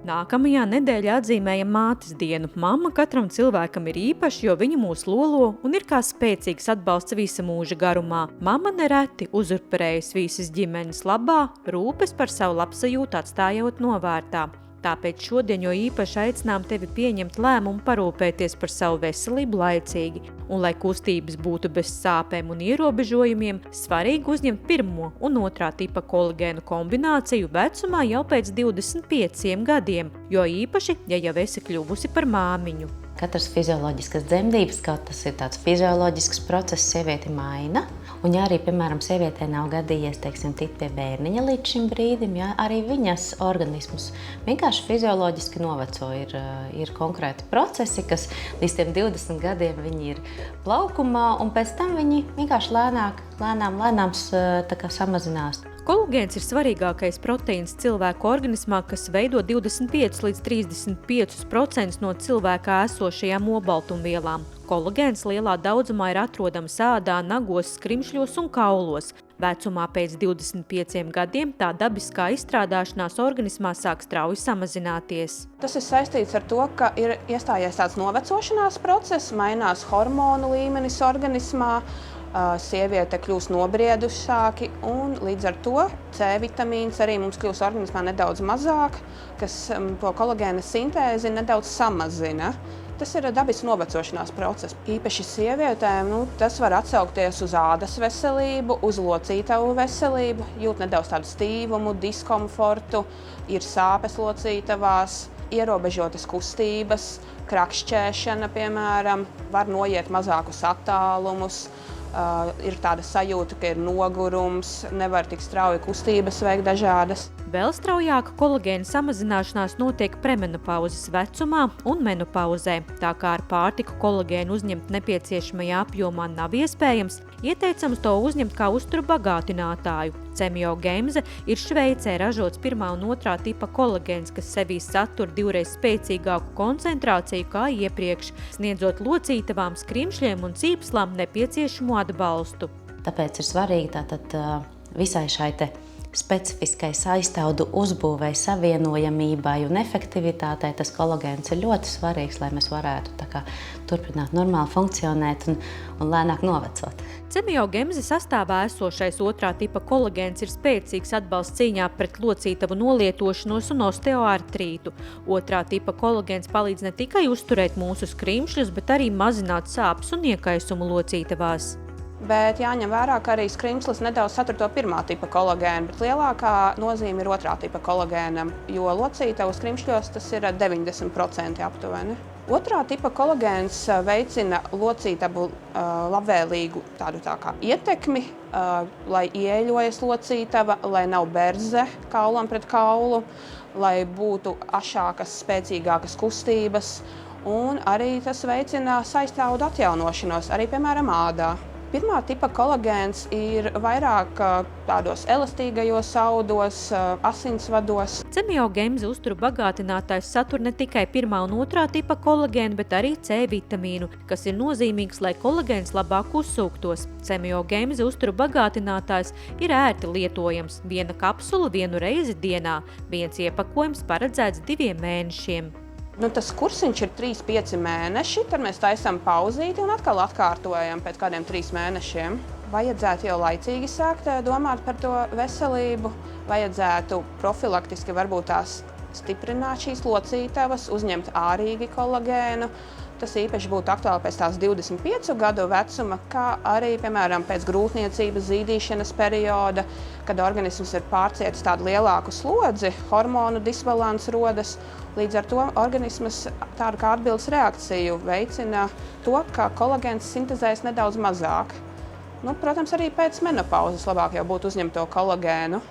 Nākamajā nedēļā atzīmējam mātes dienu. Mamma katram cilvēkam ir īpaša, jo viņa mūs lolo un ir kā spēcīgs atbalsts visa mūža garumā. Mamma nereti uzurpējas visas ģimenes labā, rūpes par savu labsajūtu atstājot novārtā. Tāpēc šodien jo īpaši aicinām tevi pieņemt lēmumu parūpēties par savu veselību laicīgi. Un, lai kustības būtu bez sāpēm un ierobežojumiem, svarīgi uzņemt pirmo un otrā tipa kolagēnu kombināciju vecumā jau pēc 25 gadiem, jo īpaši, ja jau esi kļuvusi par māmiņu. Katras fizioloģiskas dzemdības, kaut tas ir tāds fizioloģisks process, sievieti maina. Un ja arī, piemēram, sievietē nav gadījies, tikt pie bērniņa līdz šim brīdim, ja, arī viņas organismus vienkārši fizioloģiski noveco. Ir konkrēti procesi, kas līdz tiem 20 gadiem viņi ir plaukumā, un pēc tam viņi vienkārši lēnām samazinās. Kolagēns ir svarīgākais proteīns cilvēku organismā, kas veido 25 līdz 35% no cilvēkā esošajām olbaltumvielām. Kolagēns lielā daudzumā ir atrodams ādā, nagos, skrimšļos un kaulos. Vecumā pēc 25 gadiem tā dabiskā izstrādāšanās organismā sāk strauji samazināties. Tas ir saistīts ar to, ka ir iestājies tāds novecošanās process, mainās hormonu līmenis organismā, sieviete kļūst nobriedušāki un līdz ar to C vitamīns arī mums kļūst organismā nedaudz mazāk, kas to kolagēna sintēzi nedaudz samazina. Tas ir dabisks novecošanās process. Īpaši sievietēm tas var atsaukties uz ādas veselību, uz locītavu veselību, jūt nedaudz tādu stīvumu, diskomfortu, ir sāpes locītavās, ierobežotas kustības, krakšķēšana, piemēram, var noiet mazākus attālumus, ir tāda sajūta, ka ir nogurums, nevar tik strauji kustības veikt dažādas. Vēl straujāka kolagēna samazināšanās notiek premenopauzes vecumā un menopauzē. Tā kā ar pārtiku kolagēnu uzņemt nepieciešamajā apjomā nav iespējams, ieteicams to uzņemt kā uzturu bagātinātāju. Cemiogemze ir Šveicē ražots pirmā un otrā tipa kolagēns, kas sevī satur 2 spēcīgāku koncentrāciju kā iepriekš, sniedzot locītavām, skrimšļiem un cīpslām nepieciešamo atbalstu. Tāpēc ir svarīgi tātad visai šai specifiskai saistaudu uzbūvei, savienojamībai un efektivitātei tas kolagēns ir ļoti svarīgs, lai mēs varētu turpināt normāli funkcionēt un lēnāk novecot. Cemiogemze sastāvā esošais otrā tipa kolagēns ir spēcīgs atbalsts cīņā pret locītavu nolietošanos un osteoartrītu. Otrā tipa kolagēns palīdz ne tikai uzturēt mūsu skrimšļus, bet arī mazināt sāpes un iekaisumu locītavās. Bet jāņem vērā, ka arī skrimslis nedaudz satur to pirmā tipa kolagēnu, bet lielākā nozīme ir otrā tipa kolagēnam, jo locītavu skrimšļos tas ir 90% aptuveni. Otrā tipa kolagēns veicina locītavu labvēlīgu tādu kā ietekmi, lai ieeļojas locītava, lai nav berze kaulam pret kaulu, lai būtu ašākas, spēcīgākas kustības, un arī tas veicina saistaudu atjaunošanos, arī piemēram ādā. Pirmā tipa kolagēns ir vairāk tādos elastīgajos audos, asinsvados. Cemiogemze uzturu bagātinātājs satur ne tikai pirmā un otrā tipa kolagēnu, bet arī C vitamīnu, kas ir nozīmīgs, lai kolagēns labāk uzsūktos. Cemiogemze uzturu bagātinātājs ir ērti lietojams. Viena kapsula 1 reizi dienā, viens iepakojums paredzēts 2 mēnešiem. Tas kursiņš ir 3–5 mēneši, tad mēs taisam pauzīti un atkal atkārtojam pēc kādiem 3 mēnešiem. Vajadzētu jau laicīgi sākt domāt par to veselību, vajadzētu profilaktiski varbūt tās stiprināt šīs locītavas, uzņemt ārīgi kolagēnu. Tas īpaši būtu aktuāli pēc tās 25 gadu vecuma, kā arī, piemēram, pēc grūtniecības zīdīšanas perioda, kad organisms ir pārcietis tādu lielāku slodzi, hormonu disbalanss rodas. Līdz ar to organisms tādu kā atbildes reakciju veicina to, ka kolagēns sintezēs nedaudz mazāk. Protams, arī pēc menopauzes labāk jau būtu uzņemt to kolagēnu.